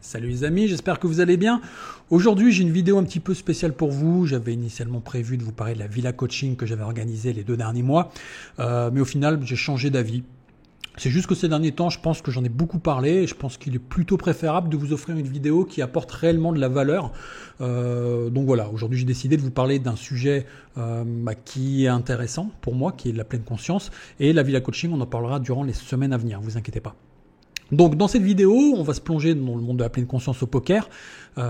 Salut les amis, j'espère que vous allez bien. Aujourd'hui, j'ai une vidéo un petit peu spéciale pour vous. J'avais initialement prévu de vous parler de la Villa Coaching que j'avais organisée les 2 derniers mois. Mais au final, j'ai changé d'avis. C'est juste que ces derniers temps, je pense que j'en ai beaucoup parlé et je pense qu'il est plutôt préférable de vous offrir une vidéo qui apporte réellement de la valeur. Donc voilà, aujourd'hui j'ai décidé de vous parler d'un sujet qui est intéressant pour moi, qui est la pleine conscience. Et la Villa Coaching, on en parlera durant les semaines à venir, vous inquiétez pas. Donc dans cette vidéo, on va se plonger dans le monde de la pleine conscience au poker.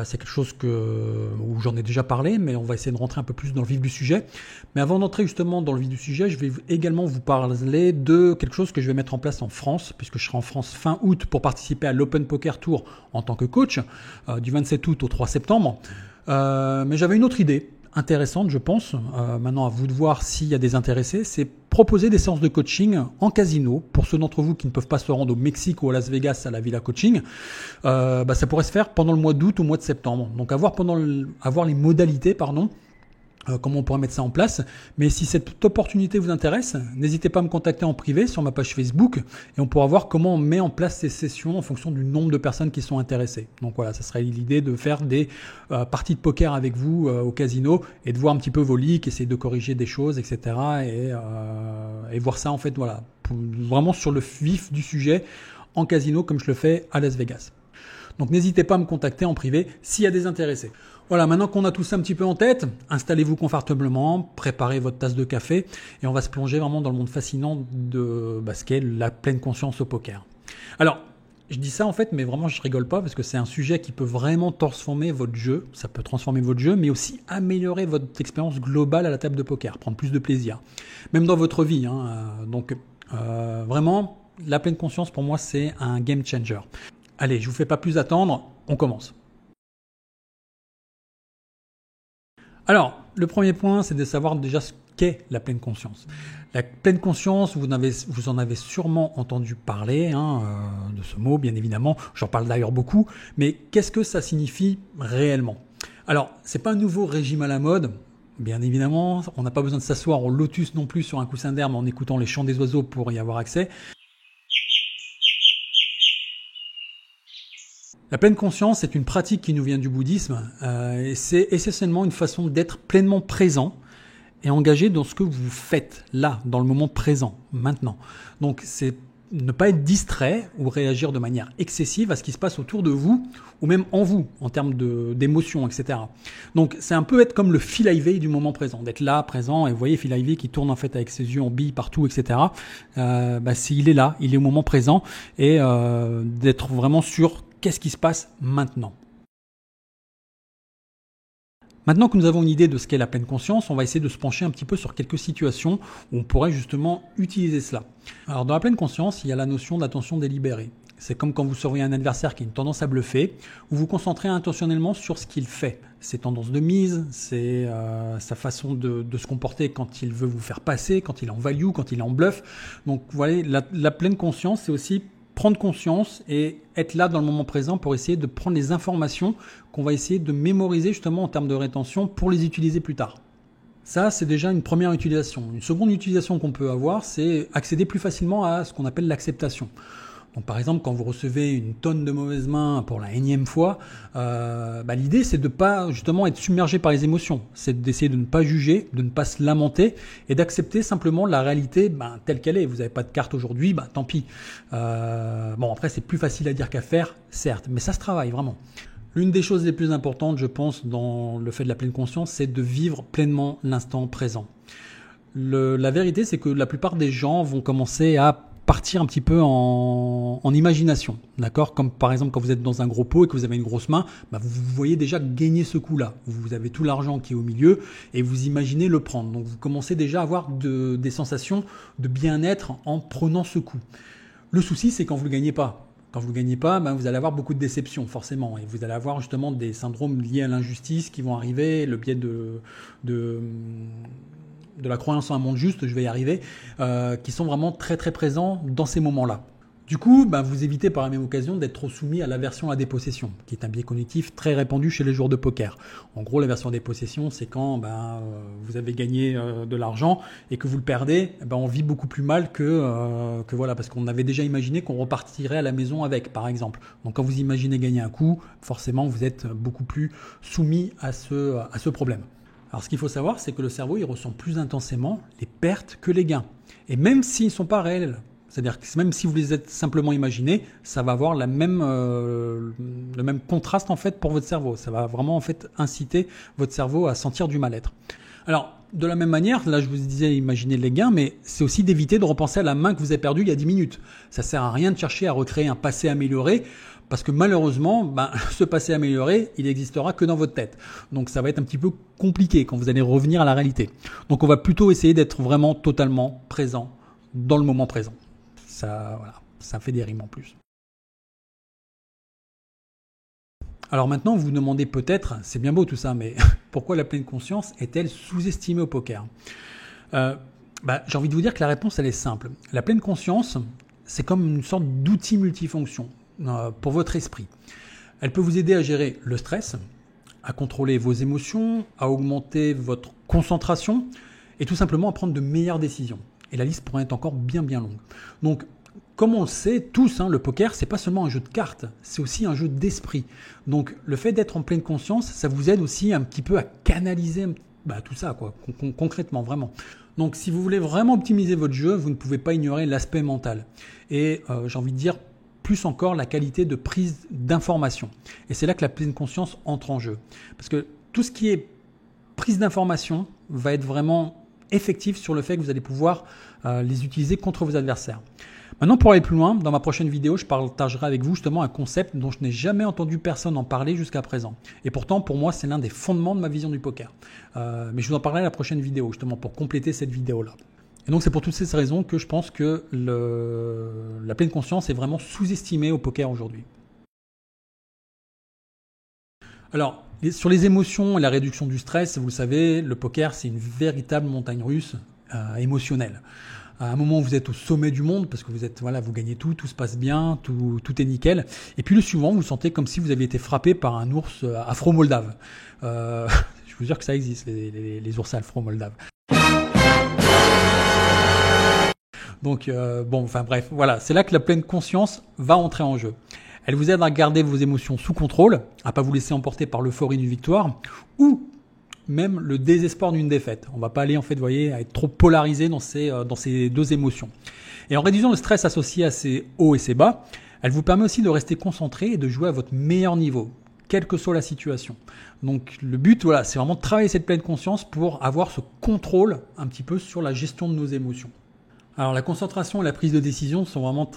C'est quelque chose où j'en ai déjà parlé, mais on va essayer de rentrer un peu plus dans le vif du sujet. Mais avant d'entrer justement dans le vif du sujet, je vais également vous parler de quelque chose que je vais mettre en place en France, puisque je serai en France fin août pour participer à l'Open Poker Tour en tant que coach, du 27 août au 3 septembre. Mais j'avais une autre idée intéressante, je pense. Maintenant, à vous de voir s'il y a des intéressés. C'est proposer des séances de coaching en casino pour ceux d'entre vous qui ne peuvent pas se rendre au Mexique ou à Las Vegas à la Villa Coaching. Ça pourrait se faire pendant le mois d'août ou mois de septembre. Donc, avoir les modalités, comment on pourrait mettre ça en place. Mais si cette opportunité vous intéresse, n'hésitez pas à me contacter en privé sur ma page Facebook et on pourra voir comment on met en place ces sessions en fonction du nombre de personnes qui sont intéressées. Donc voilà, ça serait l'idée de faire des parties de poker avec vous au casino et de voir un petit peu vos leaks, essayer de corriger des choses, etc. Et voir ça en fait, voilà, vraiment sur le vif du sujet en casino comme je le fais à Las Vegas. Donc n'hésitez pas à me contacter en privé s'il y a des intéressés. Voilà, maintenant qu'on a tout ça un petit peu en tête, installez-vous confortablement, préparez votre tasse de café et on va se plonger vraiment dans le monde fascinant de ce qu'est la pleine conscience au poker. Alors, je dis ça en fait, mais vraiment je rigole pas parce que c'est un sujet qui peut vraiment transformer votre jeu. Ça peut transformer votre jeu, mais aussi améliorer votre expérience globale à la table de poker, prendre plus de plaisir, même dans votre vie. Donc vraiment, la pleine conscience pour moi c'est un game changer. Allez, je vous fais pas plus attendre, on commence. Alors, le premier point, c'est de savoir déjà ce qu'est la pleine conscience. La pleine conscience, vous en avez sûrement entendu parler de ce mot, bien évidemment. J'en parle d'ailleurs beaucoup. Mais qu'est-ce que ça signifie réellement? Alors, c'est pas un nouveau régime à la mode. Bien évidemment, on n'a pas besoin de s'asseoir au lotus non plus sur un coussin d'herbe en écoutant les chants des oiseaux pour y avoir accès. La pleine conscience est une pratique qui nous vient du bouddhisme et c'est essentiellement une façon d'être pleinement présent et engagé dans ce que vous faites là, dans le moment présent, maintenant. Donc c'est ne pas être distrait ou réagir de manière excessive à ce qui se passe autour de vous ou même en vous, en termes d'émotions, etc. Donc c'est un peu être comme le Phil Ivey du moment présent, d'être là, présent, et vous voyez Phil Ivey qui tourne en fait avec ses yeux en bille partout, etc. Il est là, il est au moment présent et d'être vraiment sur qu'est-ce qui se passe maintenant. Maintenant que nous avons une idée de ce qu'est la pleine conscience, on va essayer de se pencher un petit peu sur quelques situations où on pourrait justement utiliser cela. Alors dans la pleine conscience, il y a la notion d'attention délibérée. C'est comme quand vous surveillez un adversaire qui a une tendance à bluffer, vous vous concentrez intentionnellement sur ce qu'il fait. Ses tendances de mise, sa façon de se comporter quand il veut vous faire passer, quand il est en value, quand il est en bluff. Donc vous voyez, la pleine conscience, c'est aussi prendre conscience et être là dans le moment présent pour essayer de prendre les informations qu'on va essayer de mémoriser justement en termes de rétention pour les utiliser plus tard. Ça, c'est déjà une première utilisation. Une seconde utilisation qu'on peut avoir, c'est accéder plus facilement à ce qu'on appelle l'acceptation. Donc, par exemple, quand vous recevez une tonne de mauvaises mains pour la énième fois, l'idée c'est de pas justement être submergé par les émotions. C'est d'essayer de ne pas juger, de ne pas se lamenter et d'accepter simplement la réalité telle qu'elle est. Vous n'avez pas de carte aujourd'hui, tant pis. Après c'est plus facile à dire qu'à faire, certes, mais ça se travaille vraiment. L'une des choses les plus importantes, je pense, dans le fait de la pleine conscience, c'est de vivre pleinement l'instant présent. La vérité, c'est que la plupart des gens vont commencer à partir un petit peu en imagination, d'accord? Comme par exemple quand vous êtes dans un gros pot et que vous avez une grosse main, vous voyez déjà gagner ce coup-là. Vous avez tout l'argent qui est au milieu et vous imaginez le prendre. Donc vous commencez déjà à avoir des sensations de bien-être en prenant ce coup. Le souci, c'est quand vous ne le gagnez pas. Quand vous ne gagnez pas, vous allez avoir beaucoup de déceptions forcément et vous allez avoir justement des syndromes liés à l'injustice qui vont arriver, le biais de la croyance en un monde juste, je vais y arriver, qui sont vraiment très très présents dans ces moments-là. Du coup, vous évitez par la même occasion d'être trop soumis à l'aversion à la dépossession, qui est un biais cognitif très répandu chez les joueurs de poker. En gros, l'aversion à la dépossession, c'est quand vous avez gagné de l'argent et que vous le perdez, on vit beaucoup plus mal que voilà, parce qu'on avait déjà imaginé qu'on repartirait à la maison avec, par exemple. Donc quand vous imaginez gagner un coup, forcément, vous êtes beaucoup plus soumis à ce problème. Alors ce qu'il faut savoir, c'est que le cerveau, il ressent plus intensément les pertes que les gains. Et même s'ils ne sont pas réels, c'est-à-dire que même si vous les êtes simplement imaginés, ça va avoir le même contraste en fait pour votre cerveau. Ça va vraiment en fait inciter votre cerveau à sentir du mal-être. Alors, de la même manière, là je vous disais imaginer les gains, mais c'est aussi d'éviter de repenser à la main que vous avez perdue il y a 10 minutes. Ça sert à rien de chercher à recréer un passé amélioré, parce que malheureusement, ce passé amélioré, il n'existera que dans votre tête. Donc ça va être un petit peu compliqué quand vous allez revenir à la réalité. Donc on va plutôt essayer d'être vraiment totalement présent dans le moment présent. Ça fait des rimes en plus. Alors maintenant, vous vous demandez peut-être, c'est bien beau tout ça, mais pourquoi la pleine conscience est-elle sous-estimée au poker ? J'ai envie de vous dire que la réponse, elle est simple. La pleine conscience, c'est comme une sorte d'outil multifonction pour votre esprit. Elle peut vous aider à gérer le stress, à contrôler vos émotions, à augmenter votre concentration et tout simplement à prendre de meilleures décisions. Et la liste pourrait être encore bien longue. Donc, comme on le sait tous, le poker, c'est pas seulement un jeu de cartes, c'est aussi un jeu d'esprit. Donc, le fait d'être en pleine conscience, ça vous aide aussi un petit peu à canaliser tout ça, concrètement, vraiment. Donc, si vous voulez vraiment optimiser votre jeu, vous ne pouvez pas ignorer l'aspect mental. Et j'ai envie de dire, plus encore, la qualité de prise d'information. Et c'est là que la pleine conscience entre en jeu. Parce que tout ce qui est prise d'information va être vraiment effectif sur le fait que vous allez pouvoir les utiliser contre vos adversaires. Maintenant, pour aller plus loin, dans ma prochaine vidéo, je partagerai avec vous justement un concept dont je n'ai jamais entendu personne en parler jusqu'à présent. Et pourtant, pour moi, c'est l'un des fondements de ma vision du poker. Mais je vous en parlerai à la prochaine vidéo, justement, pour compléter cette vidéo-là. Et donc, c'est pour toutes ces raisons que je pense que la pleine conscience est vraiment sous-estimée au poker aujourd'hui. Alors, sur les émotions et la réduction du stress, vous le savez, le poker, c'est une véritable montagne russe émotionnelle. À un moment, vous êtes au sommet du monde parce que vous gagnez tout se passe bien, tout est nickel. Et puis le suivant, vous sentez comme si vous aviez été frappé par un ours afro-moldave. Je vous jure que ça existe, les ours afro-moldaves. Donc, bref, voilà, c'est là que la pleine conscience va entrer en jeu. Elle vous aide à garder vos émotions sous contrôle, à pas vous laisser emporter par l'euphorie d'une victoire ou même le désespoir d'une défaite. On va pas aller à être trop polarisé dans ces deux émotions. Et en réduisant le stress associé à ces hauts et ces bas, elle vous permet aussi de rester concentré et de jouer à votre meilleur niveau, quelle que soit la situation. Donc le but, c'est vraiment de travailler cette pleine conscience pour avoir ce contrôle un petit peu sur la gestion de nos émotions. Alors la concentration et la prise de décision sont vraiment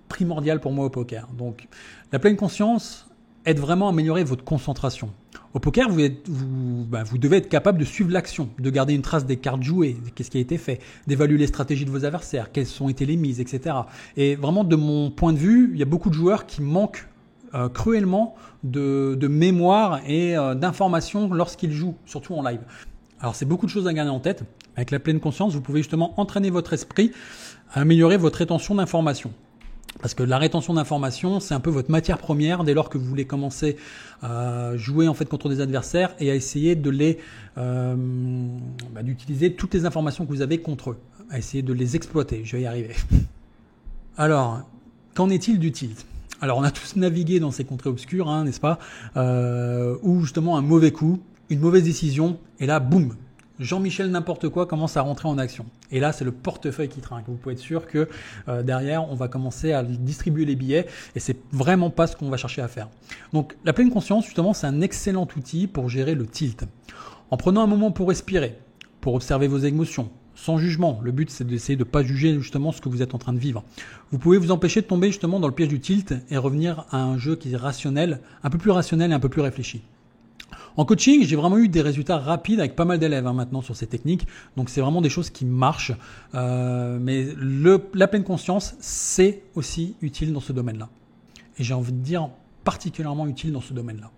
primordiales pour moi au poker. Donc la pleine conscience aide vraiment à améliorer votre concentration. Au poker, vous devez être capable de suivre l'action, de garder une trace des cartes jouées, qu'est-ce qui a été fait, d'évaluer les stratégies de vos adversaires, quelles ont été les mises, etc. Et vraiment, de mon point de vue, il y a beaucoup de joueurs qui manquent cruellement de mémoire et d'informations lorsqu'ils jouent, surtout en live. Alors, c'est beaucoup de choses à garder en tête. Avec la pleine conscience, vous pouvez justement entraîner votre esprit à améliorer votre rétention d'informations. Parce que la rétention d'informations, c'est un peu votre matière première dès lors que vous voulez commencer à jouer contre des adversaires et à essayer d'utiliser toutes les informations que vous avez contre eux, à essayer de les exploiter. Je vais y arriver. Alors, qu'en est-il du tilt ? Alors, on a tous navigué dans ces contrées obscures, n'est-ce pas ? Où justement un mauvais coup, une mauvaise décision, et là, boum, Jean-Michel n'importe quoi commence à rentrer en action. Et là, c'est le portefeuille qui trinque. Vous pouvez être sûr que derrière, on va commencer à distribuer les billets et c'est vraiment pas ce qu'on va chercher à faire. Donc, la pleine conscience, justement, c'est un excellent outil pour gérer le tilt. En prenant un moment pour respirer, pour observer vos émotions, sans jugement. Le but, c'est d'essayer de ne pas juger justement ce que vous êtes en train de vivre. Vous pouvez vous empêcher de tomber justement dans le piège du tilt et revenir à un jeu qui est rationnel, un peu plus rationnel et un peu plus réfléchi. En coaching, j'ai vraiment eu des résultats rapides avec pas mal d'élèves maintenant sur ces techniques. Donc, c'est vraiment des choses qui marchent. Mais la pleine conscience, c'est aussi utile dans ce domaine-là. Et j'ai envie de dire particulièrement utile dans ce domaine-là.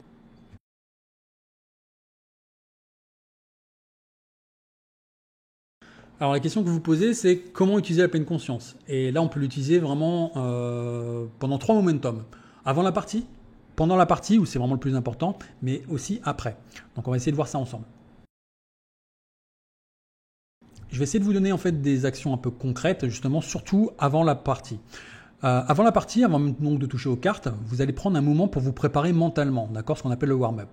Alors la question que vous posez, c'est comment utiliser la pleine conscience. Et là, on peut l'utiliser vraiment pendant 3 momentum. Avant la partie, pendant la partie, où c'est vraiment le plus important, mais aussi après. Donc on va essayer de voir ça ensemble. Je vais essayer de vous donner en fait des actions un peu concrètes, justement, surtout avant la partie. Avant la partie, avant donc de toucher aux cartes, vous allez prendre un moment pour vous préparer mentalement, d'accord, ce qu'on appelle le warm-up.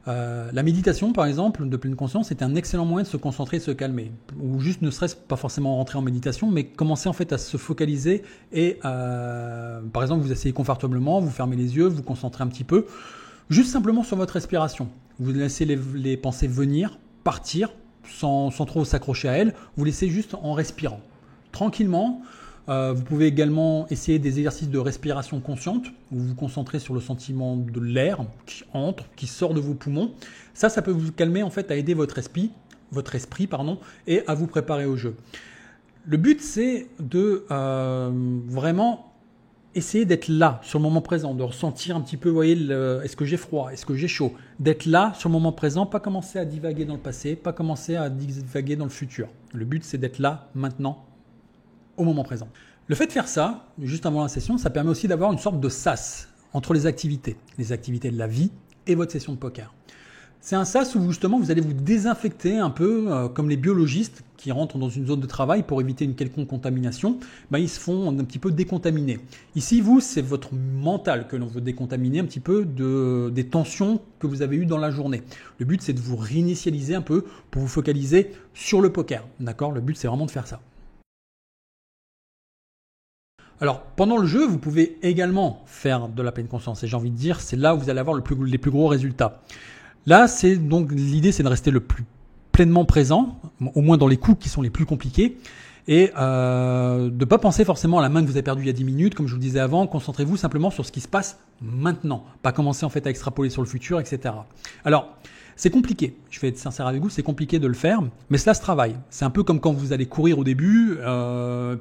La méditation, par exemple, de pleine conscience, est un excellent moyen de se concentrer et de se calmer. Ou juste ne serait-ce pas forcément rentrer en méditation, mais commencer en fait à se focaliser et, par exemple, vous asseyez confortablement, vous fermez les yeux, vous concentrez un petit peu, juste simplement sur votre respiration. Vous laissez les pensées venir, partir, sans trop s'accrocher à elles. Vous laissez juste en respirant, tranquillement. Vous pouvez également essayer des exercices de respiration consciente où vous vous concentrez sur le sentiment de l'air qui entre, qui sort de vos poumons. Ça peut vous calmer en fait, à aider votre esprit, et à vous préparer au jeu. Le but, c'est de vraiment essayer d'être là sur le moment présent, de ressentir un petit peu, vous voyez, est-ce que j'ai froid, est-ce que j'ai chaud, d'être là sur le moment présent, pas commencer à divaguer dans le passé, pas commencer à divaguer dans le futur. Le but, c'est d'être là, maintenant, au moment présent. Le fait de faire ça, juste avant la session, ça permet aussi d'avoir une sorte de sas entre les activités de la vie et votre session de poker. C'est un sas où justement vous allez vous désinfecter un peu comme les biologistes qui rentrent dans une zone de travail pour éviter une quelconque contamination, ils se font un petit peu décontaminer. Ici, vous, c'est votre mental que l'on veut décontaminer un petit peu des tensions que vous avez eues dans la journée. Le but, c'est de vous réinitialiser un peu pour vous focaliser sur le poker. D'accord ? Le but, c'est vraiment de faire ça. Alors, pendant le jeu, vous pouvez également faire de la pleine conscience. Et j'ai envie de dire, c'est là où vous allez avoir les plus gros résultats. Là, l'idée, c'est de rester le plus pleinement présent, au moins dans les coups qui sont les plus compliqués, et de ne pas penser forcément à la main que vous avez perdue il y a 10 minutes, comme je vous le disais avant. Concentrez-vous simplement sur ce qui se passe maintenant, pas commencer en fait à extrapoler sur le futur, etc. Alors, c'est compliqué, je vais être sincère avec vous, c'est compliqué de le faire, mais cela se travaille. C'est un peu comme quand vous allez courir au début,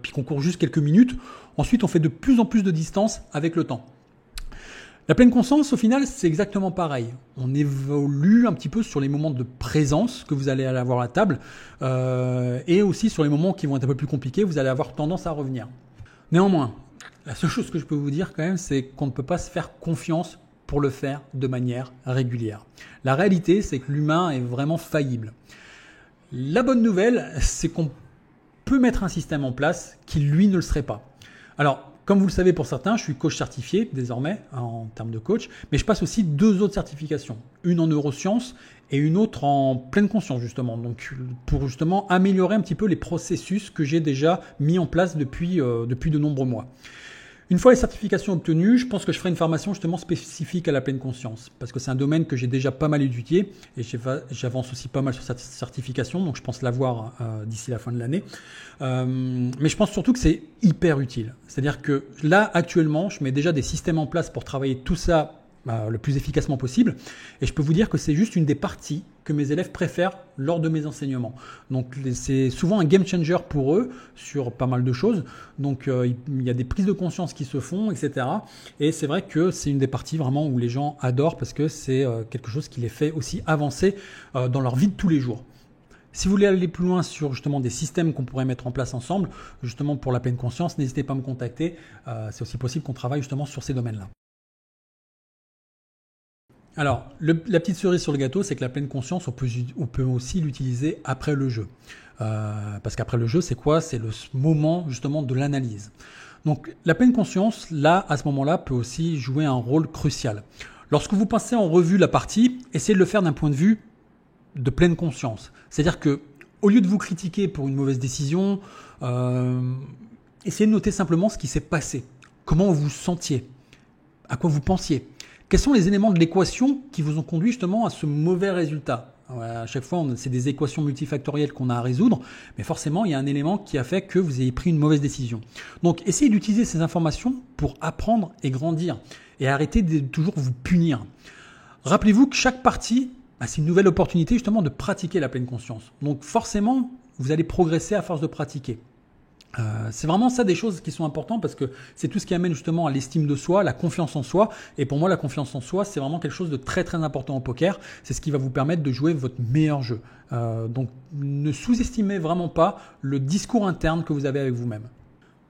puis qu'on court juste quelques minutes. Ensuite, on fait de plus en plus de distance avec le temps. La pleine conscience, au final, c'est exactement pareil. On évolue un petit peu sur les moments de présence que vous allez avoir à la table, et aussi sur les moments qui vont être un peu plus compliqués, vous allez avoir tendance à revenir. Néanmoins, la seule chose que je peux vous dire quand même, c'est qu'on ne peut pas se faire confiance pour le faire de manière régulière. La réalité, c'est que l'humain est vraiment faillible. La bonne nouvelle, c'est qu'on peut mettre un système en place qui, lui, ne le serait pas. Alors, comme vous le savez pour certains, je suis coach certifié désormais en termes de coach, mais je passe aussi 2 autres certifications, une en neurosciences et une autre en pleine conscience justement, donc pour justement améliorer un petit peu les processus que j'ai déjà mis en place depuis de nombreux mois. Une fois les certifications obtenues, je pense que je ferai une formation justement spécifique à la pleine conscience parce que c'est un domaine que j'ai déjà pas mal étudié et j'avance aussi pas mal sur cette certification, donc je pense l'avoir d'ici la fin de l'année. Mais je pense surtout que c'est hyper utile. C'est-à-dire que là, actuellement, je mets déjà des systèmes en place pour travailler tout ça le plus efficacement possible. Et je peux vous dire que c'est juste une des parties que mes élèves préfèrent lors de mes enseignements. Donc c'est souvent un game changer pour eux sur pas mal de choses. Donc il y a des prises de conscience qui se font, etc. Et c'est vrai que c'est une des parties vraiment où les gens adorent parce que c'est quelque chose qui les fait aussi avancer dans leur vie de tous les jours. Si vous voulez aller plus loin sur justement des systèmes qu'on pourrait mettre en place ensemble, justement pour la pleine conscience, n'hésitez pas à me contacter. C'est aussi possible qu'on travaille justement sur ces domaines-là. Alors, la petite cerise sur le gâteau, c'est que la pleine conscience, on peut aussi l'utiliser après le jeu. Parce qu'après le jeu, c'est quoi ? C'est le moment justement de l'analyse. Donc, la pleine conscience, là, à ce moment-là, peut aussi jouer un rôle crucial. Lorsque vous passez en revue la partie, essayez de le faire d'un point de vue de pleine conscience. C'est-à-dire que, au lieu de vous critiquer pour une mauvaise décision, essayez de noter simplement ce qui s'est passé. Comment vous vous sentiez ? À quoi vous pensiez ? Quels sont les éléments de l'équation qui vous ont conduit justement à ce mauvais résultat ? À chaque fois, c'est des équations multifactorielles qu'on a à résoudre, mais forcément, il y a un élément qui a fait que vous ayez pris une mauvaise décision. Donc, essayez d'utiliser ces informations pour apprendre et grandir et arrêter de toujours vous punir. Rappelez-vous que chaque partie, c'est une nouvelle opportunité justement de pratiquer la pleine conscience. Donc, forcément, vous allez progresser à force de pratiquer. C'est vraiment ça des choses qui sont importantes parce que c'est tout ce qui amène justement à l'estime de soi, la confiance en soi. Et pour moi, la confiance en soi, c'est vraiment quelque chose de très très important au poker. C'est ce qui va vous permettre de jouer votre meilleur jeu. Donc ne sous-estimez vraiment pas le discours interne que vous avez avec vous-même.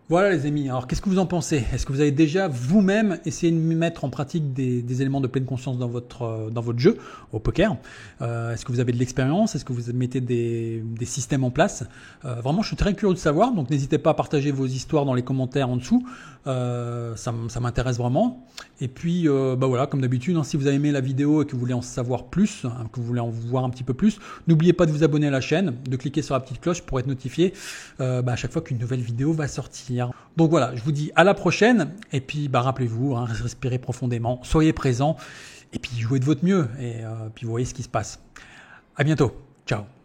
Voilà les amis, alors qu'est-ce que vous en pensez? Est-ce que vous avez déjà vous-même essayé de mettre en pratique des éléments de pleine conscience dans votre jeu au poker? Est-ce que vous avez de l'expérience? Est-ce que vous mettez des systèmes en place? Vraiment, je suis très curieux de savoir, donc n'hésitez pas à partager vos histoires dans les commentaires en dessous. Ça m'intéresse vraiment. Et puis, voilà, comme d'habitude, hein, si vous avez aimé la vidéo et que vous voulez en savoir plus, hein, que vous voulez en voir un petit peu plus, n'oubliez pas de vous abonner à la chaîne, de cliquer sur la petite cloche pour être notifié à chaque fois qu'une nouvelle vidéo va sortir. Donc voilà, je vous dis à la prochaine. Et puis, rappelez-vous, hein, respirez profondément, soyez présents et puis jouez de votre mieux. Et puis, vous voyez ce qui se passe. À bientôt. Ciao.